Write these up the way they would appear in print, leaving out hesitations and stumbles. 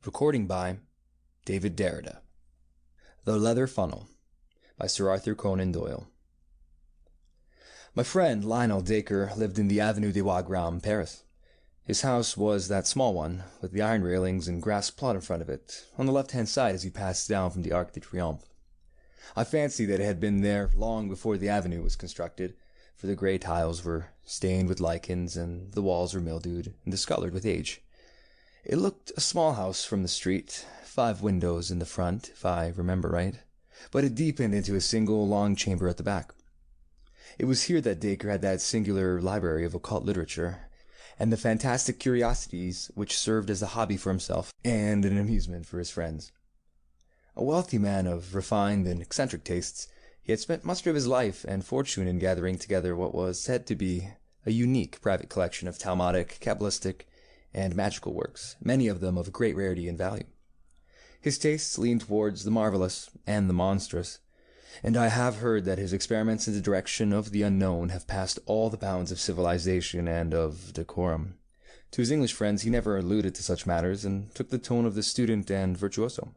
Recording by David Derrida. The Leather Funnel by Sir Arthur Conan Doyle. My friend Lionel Dacre lived in the Avenue des Wagrams, Paris. His house was that small one, with the iron railings and grass plot in front of it, on the left-hand side as you passed down from the Arc de Triomphe. I fancy that it had been there long before the avenue was constructed, for the grey tiles were stained with lichens, and the walls were mildewed and discoloured with age. It looked a small house from the street, 5 windows in the front, if I remember right, but it deepened into a single long chamber at the back. It was here that Dacre had that singular library of occult literature, and the fantastic curiosities which served as a hobby for himself and an amusement for his friends. A wealthy man of refined and eccentric tastes, he had spent much of his life and fortune in gathering together what was said to be a unique private collection of Talmudic, Kabbalistic, and magical works, many of them of great rarity and value. His tastes leaned towards the marvelous and the monstrous, and I have heard that his experiments in the direction of the unknown have passed all the bounds of civilization and of decorum. To his English friends he never alluded to such matters, and took the tone of the student and virtuoso.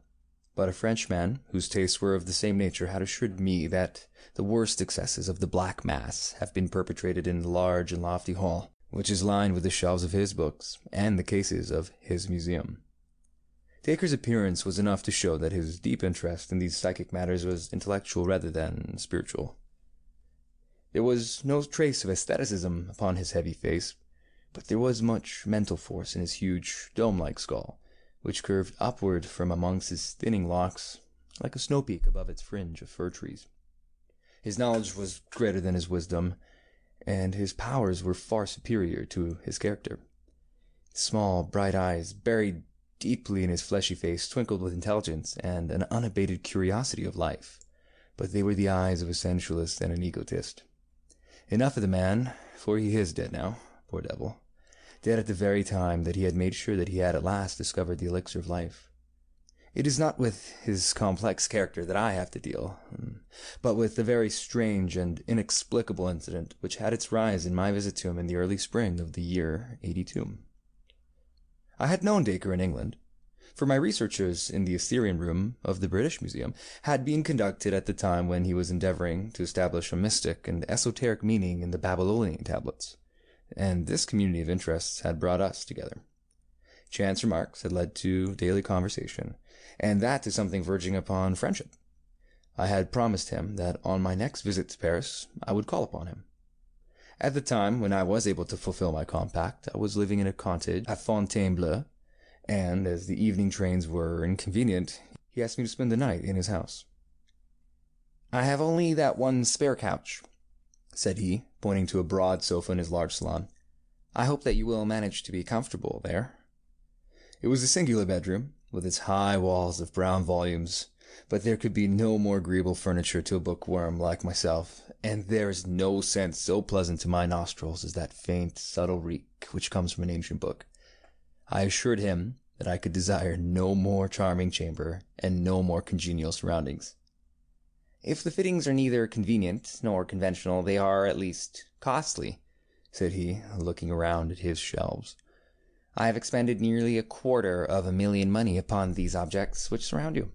But a Frenchman, whose tastes were of the same nature, had assured me that the worst excesses of the Black Mass have been perpetrated in the large and lofty hall, which is lined with the shelves of his books and the cases of his museum. Dacre's appearance was enough to show that his deep interest in these psychic matters was intellectual rather than spiritual. There was no trace of aestheticism upon his heavy face, but there was much mental force in his huge, dome-like skull, which curved upward from amongst his thinning locks, like a snow-peak above its fringe of fir trees. His knowledge was greater than his wisdom, and his powers were far superior to his character. Small, bright eyes, buried deeply in his fleshy face, twinkled with intelligence and an unabated curiosity of life, but they were the eyes of a sensualist and an egotist. Enough of the man, for he is dead now, poor devil, dead at the very time that he had made sure that he had at last discovered the elixir of life. It is not with his complex character that I have to deal, but with the very strange and inexplicable incident which had its rise in my visit to him in the early spring of the year '82. I had known Dacre in England, for my researches in the Assyrian room of the British Museum had been conducted at the time when he was endeavoring to establish a mystic and esoteric meaning in the Babylonian tablets, and this community of interests had brought us together. Chance remarks had led to daily conversation, and that to something verging upon friendship. I had promised him that on my next visit to Paris I would call upon him. At the time when I was able to fulfill my compact, I was living in a cottage at Fontainebleau, and as the evening trains were inconvenient, he asked me to spend the night in his house. "I have only that one spare couch," said he, pointing to a broad sofa in his large salon. "I hope that you will manage to be comfortable there." It was a singular bedroom, with its high walls of brown volumes, but there could be no more agreeable furniture to a bookworm like myself, and there is no scent so pleasant to my nostrils as that faint, subtle reek which comes from an ancient book. I assured him that I could desire no more charming chamber and no more congenial surroundings. "If the fittings are neither convenient nor conventional, they are at least costly," said he, looking around at his shelves. "I have expended nearly $250,000 money upon these objects which surround you.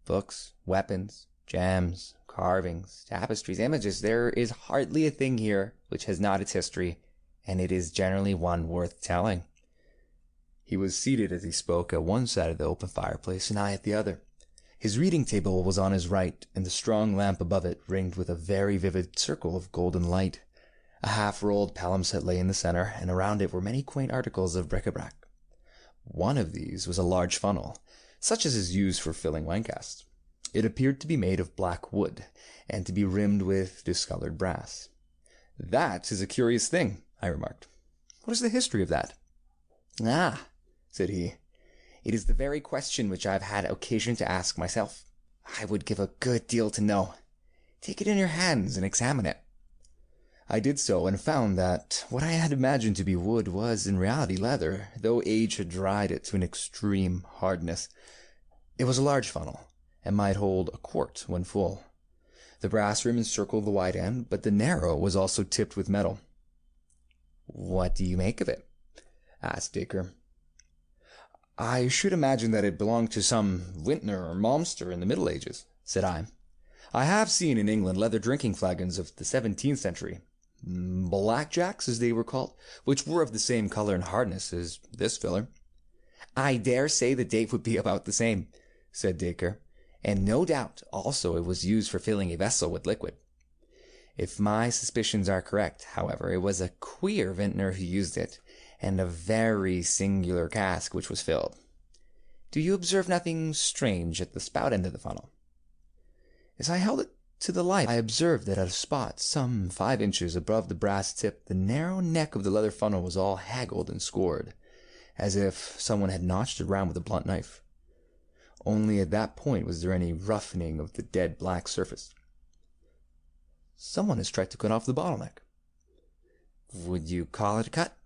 Books, weapons, gems, carvings, tapestries, images. There is hardly a thing here which has not its history, and it is generally one worth telling." He was seated as he spoke at one side of the open fireplace, and I at the other. His reading table was on his right, and the strong lamp above it ringed with a very vivid circle of golden light. A half-rolled palimpsest lay in the center, and around it were many quaint articles of bric-a-brac. One of these was a large funnel, such as is used for filling wine casks. It appeared to be made of black wood, and to be rimmed with discolored brass. "That is a curious thing," I remarked. "What is the history of that?" "Ah," said he, "it is the very question which I have had occasion to ask myself. I would give a good deal to know. Take it in your hands and examine it." I did so, and found that what I had imagined to be wood was in reality leather, though age had dried it to an extreme hardness. It was a large funnel, and might hold a quart when full. The brass rim encircled the wide end, but the narrow was also tipped with metal. "What do you make of it?" asked Dacre. I should imagine that it belonged to some vintner or malmster in the Middle Ages, said I. I have seen in England leather drinking flagons of the 17th century, blackjacks as they were called, which were of the same color and hardness as this filler. I dare say the date would be about the same, said Dacre, and no doubt also it was used for filling a vessel with liquid. If my suspicions are correct, however, it was a queer vintner who used it, and a very singular cask which was filled. Do you observe nothing strange at the spout end of the funnel? As I held it to the light, I observed that at a spot some 5 inches above the brass tip, the narrow neck of the leather funnel was all haggled and scored, as if someone had notched it round with a blunt knife. Only at that point was there any roughening of the dead black surface. Someone has tried to cut off the bottleneck. Would you call it a cut?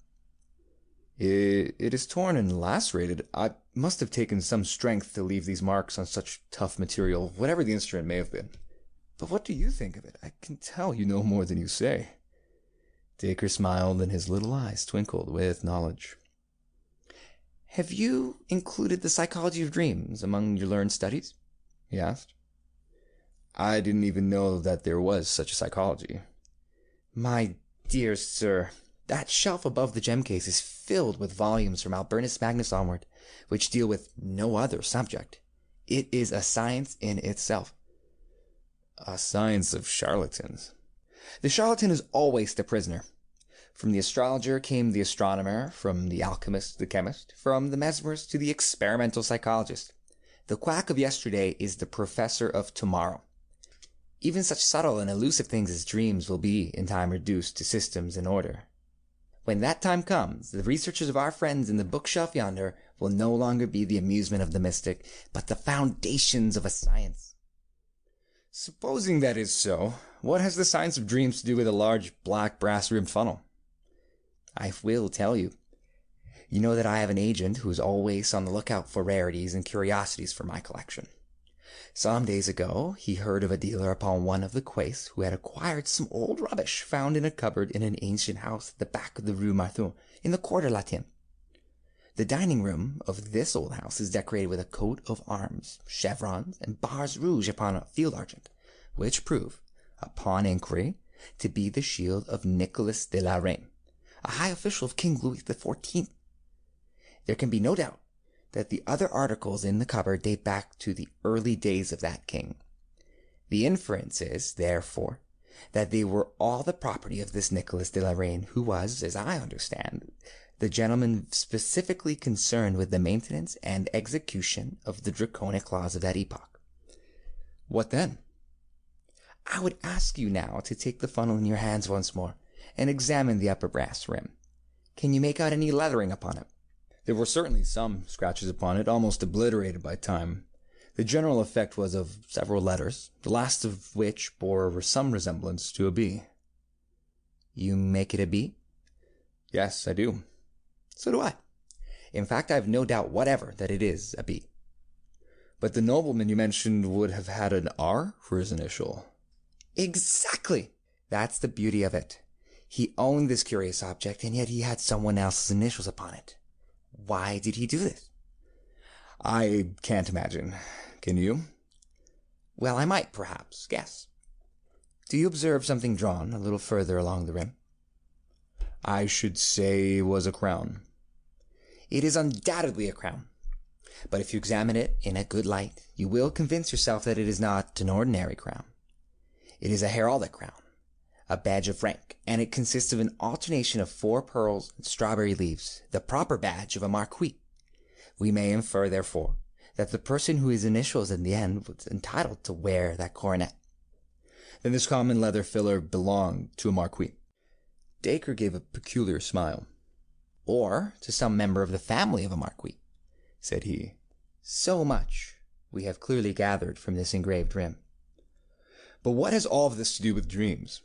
It is torn and lacerated. I must have taken some strength to leave these marks on such tough material, whatever the instrument may have been. But what do you think of it? I can tell you know more than you say. Dacre smiled, and his little eyes twinkled with knowledge. Have you included the psychology of dreams among your learned studies? He asked. I didn't even know that there was such a psychology. My dear sir, that shelf above the gem case is filled with volumes from Albertus Magnus onward, which deal with no other subject. It is a science in itself. A science of charlatans. The charlatan is always the prisoner. From the astrologer came the astronomer, from the alchemist the chemist, from the mesmerist to the experimental psychologist. The quack of yesterday is the professor of tomorrow. Even such subtle and elusive things as dreams will be in time reduced to systems and order. When that time comes, the researches of our friends in the bookshelf yonder will no longer be the amusement of the mystic, but the foundations of a science. Supposing that is so, what has the science of dreams to do with a large black brass-rimmed funnel? I will tell you. You know that I have an agent who is always on the lookout for rarities and curiosities for my collection. Some days ago, he heard of a dealer upon one of the quays who had acquired some old rubbish found in a cupboard in an ancient house at the back of the Rue Marthon, in the Quarter Latin. The dining room of this old house is decorated with a coat of arms, chevrons, and bars rouge upon a field argent, which prove, upon inquiry, to be the shield of Nicholas de la Reine, a high official of King Louis XIV. There can be no doubt that the other articles in the cupboard date back to the early days of that king. The inference is, therefore, that they were all the property of this Nicholas de la Reine, who was, as I understand, the gentleman specifically concerned with the maintenance and execution of the draconic laws of that epoch. What then? I would ask you now to take the funnel in your hands once more, and examine the upper brass rim. Can you make out any lettering upon it? There were certainly some scratches upon it, almost obliterated by time. The general effect was of several letters, the last of which bore some resemblance to a B. You make it a B? Yes, I do. So do I. In fact, I have no doubt whatever that it is a B. But the nobleman you mentioned would have had an R for his initial. Exactly! That's the beauty of it. He owned this curious object, and yet he had someone else's initials upon it. Why did he do this? I can't imagine. Can you? Well, I might, perhaps, guess. Do you observe something drawn a little further along the rim? I should say it was a crown. It is undoubtedly a crown. But if you examine it in a good light, you will convince yourself that it is not an ordinary crown. It is a heraldic crown, a badge of rank, and it consists of an alternation of 4 pearls and strawberry leaves, the proper badge of a marquis. We may infer, therefore, that the person whose initials in the end was entitled to wear that coronet. Then this common leather filler belonged to a marquis. Dacre gave a peculiar smile. Or to some member of the family of a marquis, said he. So much we have clearly gathered from this engraved rim. But what has all of this to do with dreams?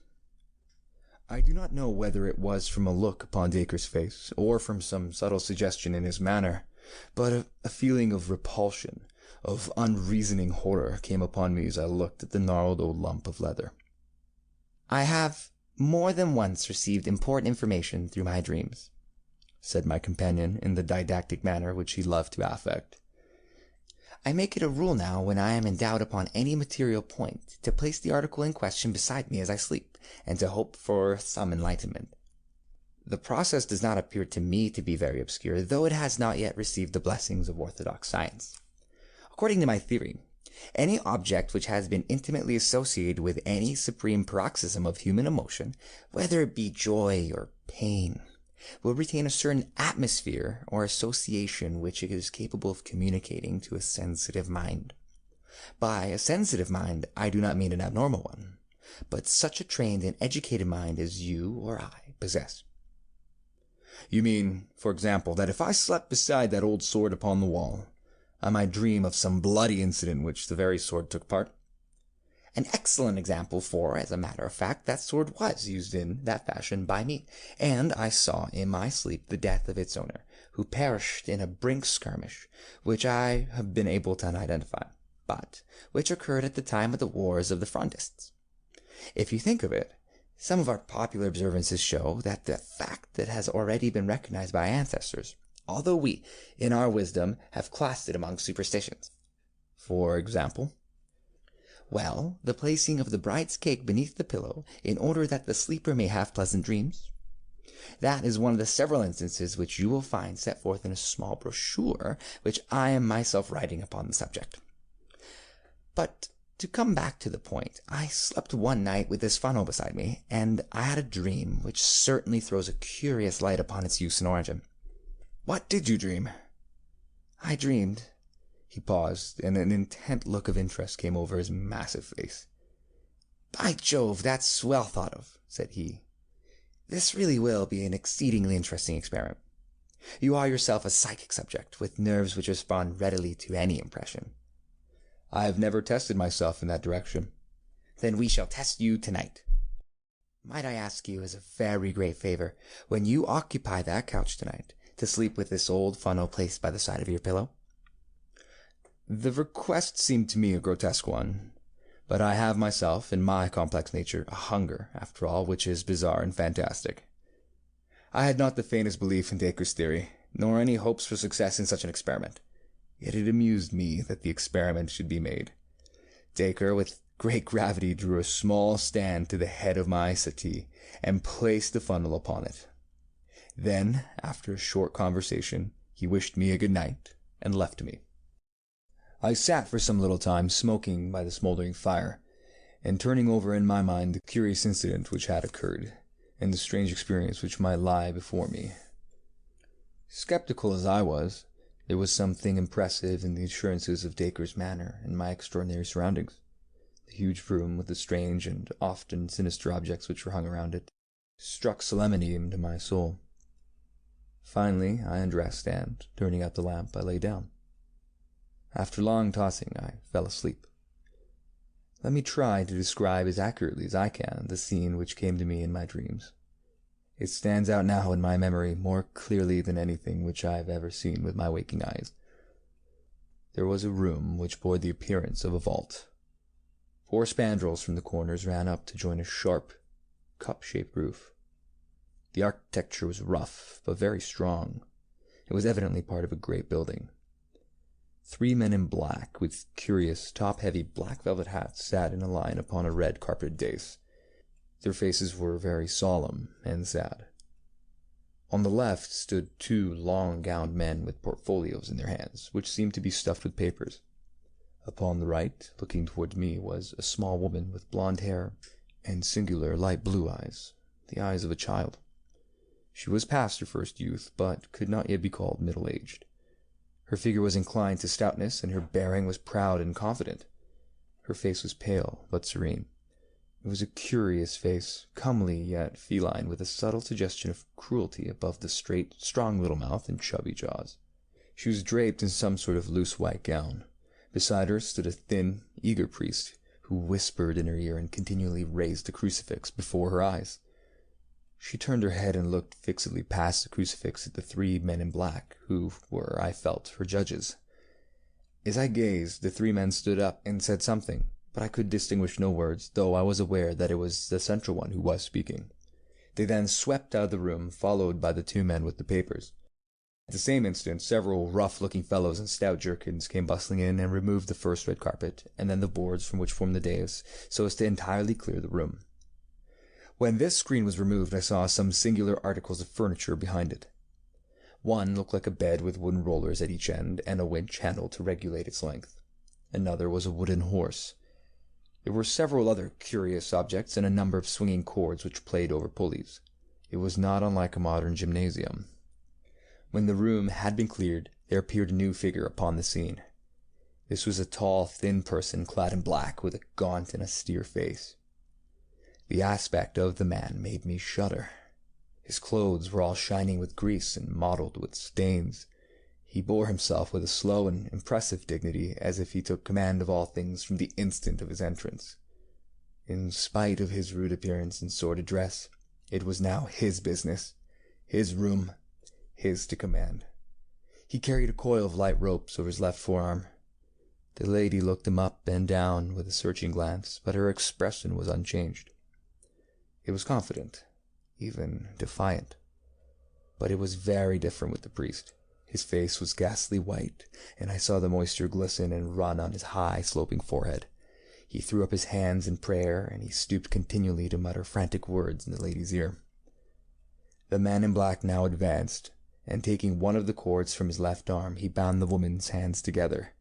I do not know whether it was from a look upon Dacre's face, or from some subtle suggestion in his manner, but a feeling of repulsion, of unreasoning horror, came upon me as I looked at the gnarled old lump of leather. I have more than once received important information through my dreams, said my companion in the didactic manner which he loved to affect. I make it a rule now, when I am in doubt upon any material point, to place the article in question beside me as I sleep, and to hope for some enlightenment. The process does not appear to me to be very obscure, though it has not yet received the blessings of orthodox science. According to my theory, any object which has been intimately associated with any supreme paroxysm of human emotion, whether it be joy or pain, will retain a certain atmosphere or association which it is capable of communicating to a sensitive mind. By a sensitive mind, I do not mean an abnormal one, but such a trained and educated mind as you or I possess. You mean, for example, that if I slept beside that old sword upon the wall, I might dream of some bloody incident in which the very sword took part? An excellent example, for, as a matter of fact, that sword was used in that fashion by me, and I saw in my sleep the death of its owner, who perished in a brink skirmish, which I have been able to identify, but which occurred at the time of the wars of the Frondists. If you think of it, some of our popular observances show that the fact that has already been recognized by ancestors, although we, in our wisdom, have classed it among superstitions. For example? Well, the placing of the bride's cake beneath the pillow, in order that the sleeper may have pleasant dreams. That is one of the several instances which you will find set forth in a small brochure which I am myself writing upon the subject. But to come back to the point, I slept one night with this funnel beside me, and I had a dream which certainly throws a curious light upon its use and origin. What did you dream? I dreamed. He paused, and an intent look of interest came over his massive face. By Jove, that's well thought of, said he. This really will be an exceedingly interesting experiment. You are yourself a psychic subject, with nerves which respond readily to any impression. I have never tested myself in that direction. Then we shall test you tonight. Might I ask you, as a very great favor, when you occupy that couch tonight, to sleep with this old funnel placed by the side of your pillow? The request seemed to me a grotesque one, but I have myself, in my complex nature, a hunger, after all, which is bizarre and fantastic. I had not the faintest belief in Dacre's theory, nor any hopes for success in such an experiment. Yet it amused me that the experiment should be made. Dacre, with great gravity, drew a small stand to the head of my settee, and placed the funnel upon it. Then, after a short conversation, he wished me a good night, and left me. I sat for some little time smoking by the smoldering fire, and turning over in my mind the curious incident which had occurred, and the strange experience which might lie before me. Skeptical as I was, there was something impressive in the assurances of Dacre's manner and my extraordinary surroundings. The huge room, with the strange and often sinister objects which were hung around it, struck solemnity into my soul. Finally, I undressed, and, turning out the lamp, I lay down. After long tossing, I fell asleep. Let me try to describe as accurately as I can the scene which came to me in my dreams. It stands out now in my memory more clearly than anything which I have ever seen with my waking eyes. There was a room which bore the appearance of a vault. 4 spandrels from the corners ran up to join a sharp, cup-shaped roof. The architecture was rough, but very strong. It was evidently part of a great building. 3 men in black, with curious, top-heavy black velvet hats, sat in a line upon a red carpeted dais. Their faces were very solemn and sad. On the left stood 2 long-gowned men with portfolios in their hands, which seemed to be stuffed with papers. Upon the right, looking towards me, was a small woman with blonde hair and singular light blue eyes, the eyes of a child. She was past her first youth, but could not yet be called middle-aged. Her figure was inclined to stoutness, and her bearing was proud and confident. Her face was pale, but serene. It was a curious face, comely yet feline, with a subtle suggestion of cruelty above the straight, strong little mouth and chubby jaws. She was draped in some sort of loose white gown. Beside her stood a thin, eager priest, who whispered in her ear and continually raised a crucifix before her eyes. She turned her head and looked fixedly past the crucifix at the 3 men in black, who were, I felt, her judges. As I gazed, the 3 men stood up and said something, but I could distinguish no words, though I was aware that it was the central one who was speaking. They then swept out of the room, followed by the two men with the papers. At the same instant, several rough-looking fellows in stout jerkins came bustling in and removed the first red carpet, and then the boards from which formed the dais, so as to entirely clear the room. When this screen was removed, I saw some singular articles of furniture behind it. One looked like a bed with wooden rollers at each end and a winch handle to regulate its length. Another was a wooden horse. There were several other curious objects and a number of swinging cords which played over pulleys. It was not unlike a modern gymnasium. When the room had been cleared, there appeared a new figure upon the scene. This was a tall, thin person clad in black with a gaunt and austere face. The aspect of the man made me shudder. His clothes were all shining with grease and mottled with stains. He bore himself with a slow and impressive dignity, as if he took command of all things from the instant of his entrance. In spite of his rude appearance and sordid dress, it was now his business, his room, his to command. He carried a coil of light ropes over his left forearm. The lady looked him up and down with a searching glance, but her expression was unchanged. It was confident, even defiant. But it was very different with the priest. His face was ghastly white, and I saw the moisture glisten and run on his high, sloping forehead. He threw up his hands in prayer, and he stooped continually to mutter frantic words in the lady's ear. The man in black now advanced, and taking one of the cords from his left arm, he bound the woman's hands together.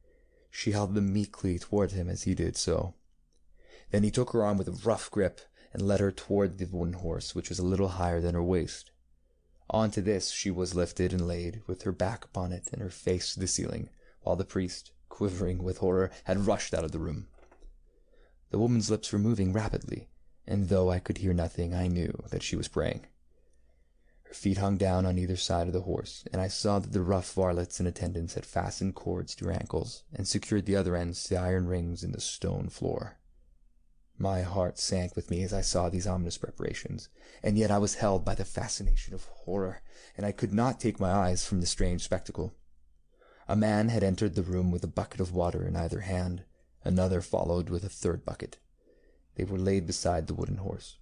She held them meekly toward him as he did so. Then he took her arm with a rough grip and led her toward the wooden horse, which was a little higher than her waist. Onto this she was lifted and laid, with her back upon it and her face to the ceiling, while the priest, quivering with horror, had rushed out of the room. The woman's lips were moving rapidly, and though I could hear nothing, I knew that she was praying. Her feet hung down on either side of the horse, and I saw that the rough varlets in attendance had fastened cords to her ankles, and secured the other ends to the iron rings in the stone floor. My heart sank with me as I saw these ominous preparations, and yet I was held by the fascination of horror, and I could not take my eyes from the strange spectacle. A man had entered the room with a bucket of water in either hand. Another followed with a third bucket. They were laid beside the wooden horse.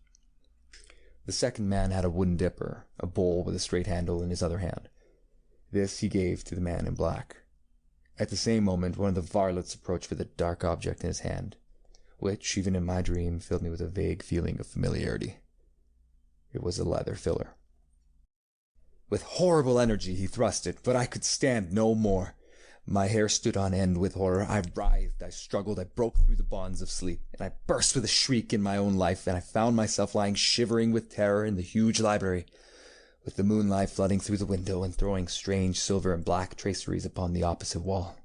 The second man had a wooden dipper, a bowl with a straight handle, in his other hand. This he gave to the man in black. At the same moment one of the varlets approached with a dark object in his hand, which, even in my dream, filled me with a vague feeling of familiarity. It was a leather filler. With horrible energy he thrust it, but I could stand no more. My hair stood on end with horror. I writhed, I struggled, I broke through the bonds of sleep, and I burst with a shriek in my own life, and I found myself lying shivering with terror in the huge library, with the moonlight flooding through the window and throwing strange silver and black traceries upon the opposite wall.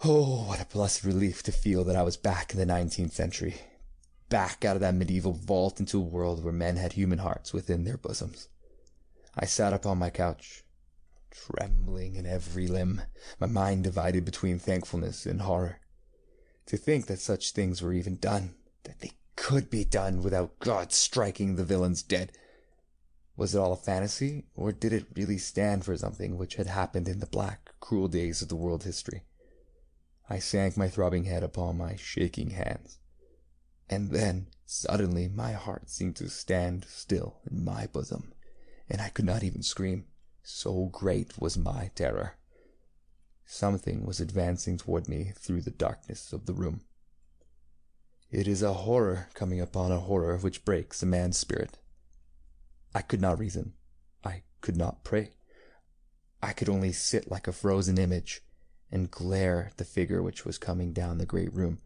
Oh, what a blessed relief to feel that I was back in the 19th century, back out of that medieval vault into a world where men had human hearts within their bosoms. I sat upon my couch, trembling in every limb, my mind divided between thankfulness and horror. To think that such things were even done, that they could be done without God striking the villains dead. Was it all a fantasy, or did it really stand for something which had happened in the black, cruel days of the world history? I sank my throbbing head upon my shaking hands. And then, suddenly, my heart seemed to stand still in my bosom, and I could not even scream, so great was my terror. Something was advancing toward me through the darkness of the room. It is a horror coming upon a horror which breaks a man's spirit. I could not reason. I could not pray. I could only sit like a frozen image and glare at the figure which was coming down the great room.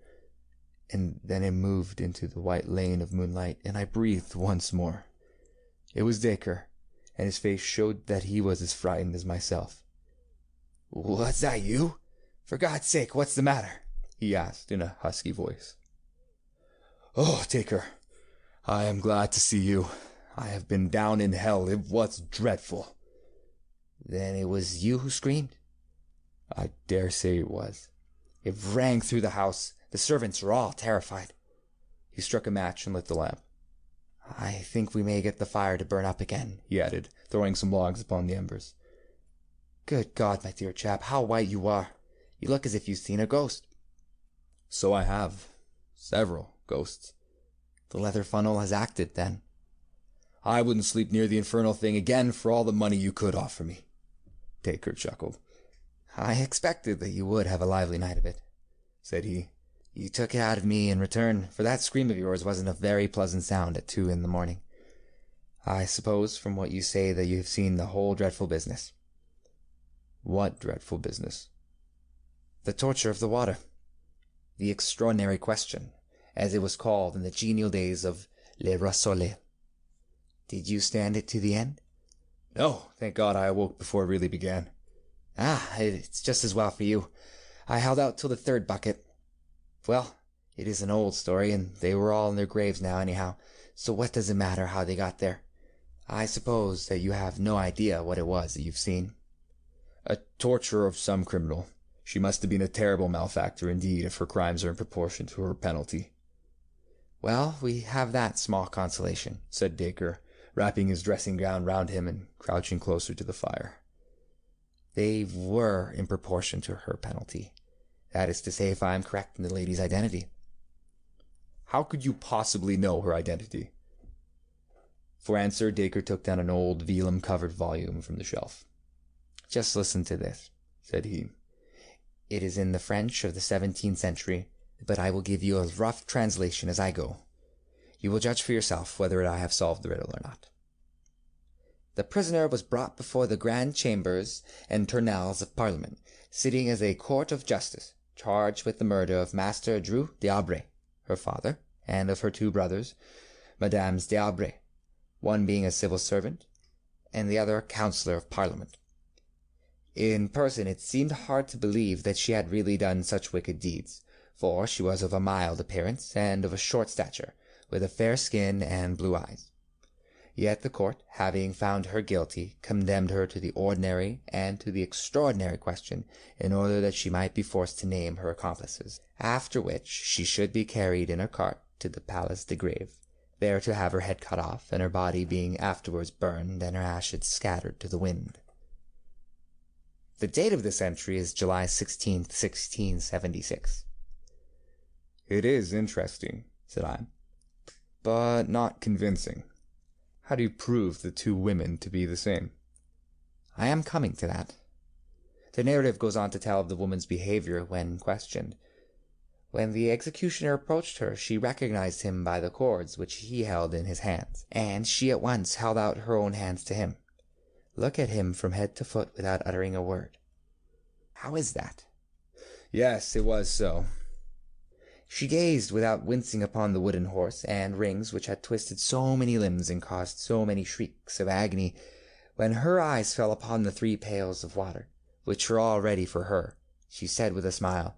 And then it moved into the white lane of moonlight, and I breathed once more. It was Dacre, and his face showed that he was as frightened as myself. "What's that, you? For God's sake, what's the matter?" he asked in a husky voice. "Oh, Dacre, I am glad to see you. I have been down in hell. It was dreadful." "Then it was you who screamed?" "I dare say it was. It rang through the house. The servants are all terrified." He struck a match and lit the lamp. "I think we may get the fire to burn up again," he added, throwing some logs upon the embers. "Good God, my dear chap, how white you are! You look as if you'd seen a ghost." "So I have. Several ghosts." "The leather funnel has acted, then?" I wouldn't sleep near the infernal thing again for all the money you could offer me. Dacre chuckled. I expected that you would have a lively night of it, said he. You took it out of me in return, for that scream of yours wasn't a very pleasant sound at 2 in the morning. I suppose from what you say that you have seen the whole dreadful business. What dreadful business? The torture of the water. The extraordinary question, as it was called in the genial days of Le Rossolet. Did you stand it to the end? No, thank God I awoke before it really began. It's just as well for you. I held out till the 3rd bucket. Well, it is an old story, and they were all in their graves now anyhow, so what does it matter how they got there? I suppose that you have no idea what it was that you've seen. A torture of some criminal. She must have been a terrible malefactor indeed, if her crimes are in proportion to her penalty. Well, we have that small consolation, said Dacre, wrapping his dressing gown round him and crouching closer to the fire. They were in proportion to her penalty. That is to say, if I am correct in the lady's identity. How could you possibly know her identity? For answer, Dacre took down an old vellum-covered volume from the shelf. Just listen to this, said he. It is in the French of the 17th century, but I will give you a rough translation as I go. You will judge for yourself whether I have solved the riddle or not. The prisoner was brought before the grand chambers and tournelles of Parliament, sitting as a court of justice, charged with the murder of Master Dreux d'Aubray, her father, and of her 2 brothers, Madames d'Aubray, one being a civil servant, and the other a councillor of Parliament. In person it seemed hard to believe that she had really done such wicked deeds, for she was of a mild appearance, and of a short stature, with a fair skin and blue eyes. Yet the court, having found her guilty, condemned her to the ordinary and to the extraordinary question, in order that she might be forced to name her accomplices, after which she should be carried in a cart to the Place de Grève, there to have her head cut off, and her body being afterwards burned, and her ashes scattered to the wind. The date of this entry is July 16th, 1676. It is interesting, said I, but not convincing. How do you prove the 2 women to be the same? I am coming to that. The narrative goes on to tell of the woman's behavior when questioned. When the executioner approached her, she recognized him by the cords which he held in his hands, and she at once held out her own hands to him. Look at him from head to foot without uttering a word. How is that? Yes, it was so. She gazed without wincing upon the wooden horse and rings which had twisted so many limbs and caused so many shrieks of agony, when her eyes fell upon the 3 pails of water, which were all ready for her. She said with a smile,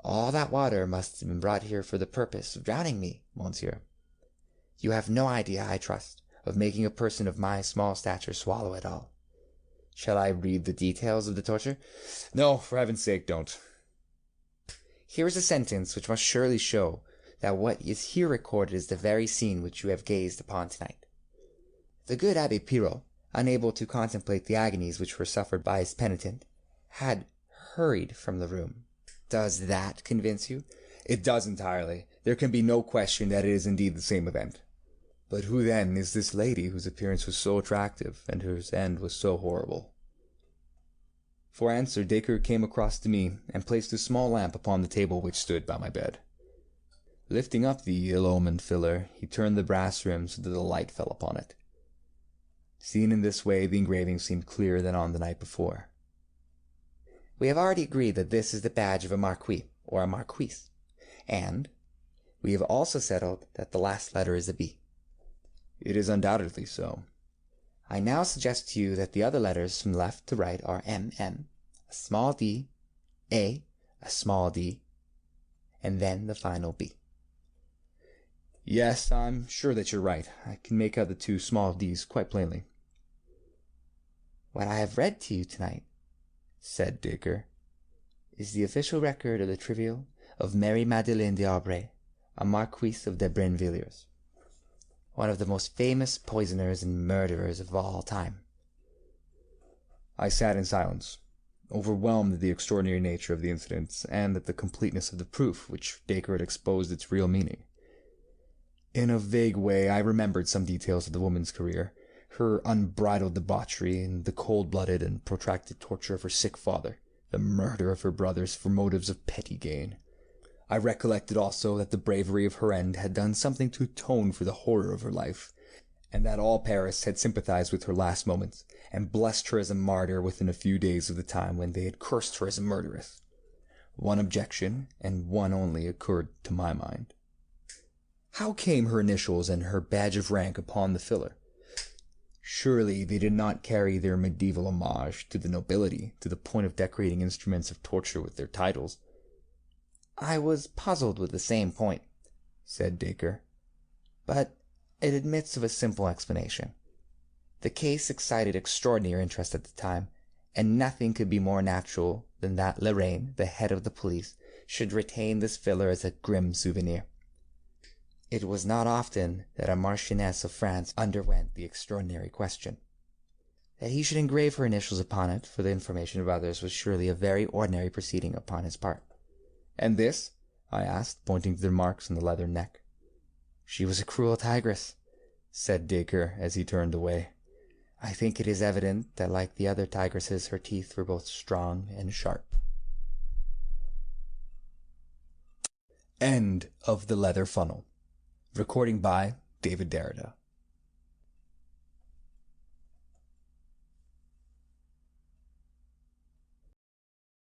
All that water must have been brought here for the purpose of drowning me, monsieur. You have no idea, I trust, of making a person of my small stature swallow it all. Shall I read the details of the torture? No, for heaven's sake, don't. Here is a sentence which must surely show that what is here recorded is the very scene which you have gazed upon tonight. The good Abbe Pirot, unable to contemplate the agonies which were suffered by his penitent, had hurried from the room. Does that convince you? It does entirely. There can be no question that it is indeed the same event. But who then is this lady whose appearance was so attractive and whose end was so horrible? For answer, Dacre came across to me and placed a small lamp upon the table which stood by my bed. Lifting up the ill-omened filler, he turned the brass rim so that the light fell upon it. Seen in this way, the engraving seemed clearer than on the night before. We have already agreed that this is the badge of a marquis, or a marquise, and we have also settled that the last letter is a B. It is undoubtedly so. I now suggest to you that the other letters from left to right are M, a small d, A, a small d, and then the final B. Yes, I'm sure that you're right. I can make out the 2 small d's quite plainly. What I have read to you tonight, said Dacre, is the official record of the trial of Mary Madeleine d'Aubray, a Marquise of de Brinvilliers, one of the most famous poisoners and murderers of all time. I sat in silence, overwhelmed at the extraordinary nature of the incidents and at the completeness of the proof which Dacre had exposed its real meaning. In a vague way, I remembered some details of the woman's career, her unbridled debauchery, and the cold-blooded and protracted torture of her sick father, the murder of her brothers for motives of petty gain. I recollected also that the bravery of her end had done something to atone for the horror of her life, and that all Paris had sympathized with her last moments, and blessed her as a martyr within a few days of the time when they had cursed her as a murderess. One objection, and one only, occurred to my mind. How came her initials and her badge of rank upon the filler? Surely they did not carry their medieval homage to the nobility to the point of decorating instruments of torture with their titles. I was puzzled with the same point, said Dacre, but it admits of a simple explanation. The case excited extraordinary interest at the time, and nothing could be more natural than that Lorraine, the head of the police, should retain this filler as a grim souvenir. It was not often that a Marchioness of France underwent the extraordinary question. That he should engrave her initials upon it for the information of others was surely a very ordinary proceeding upon his part. And this? I asked, pointing to the marks on the leather neck. She was a cruel tigress, said Dacre as he turned away. I think it is evident that like the other tigresses her teeth were both strong and sharp. End of The Leather Funnel. Recording by David Derrida.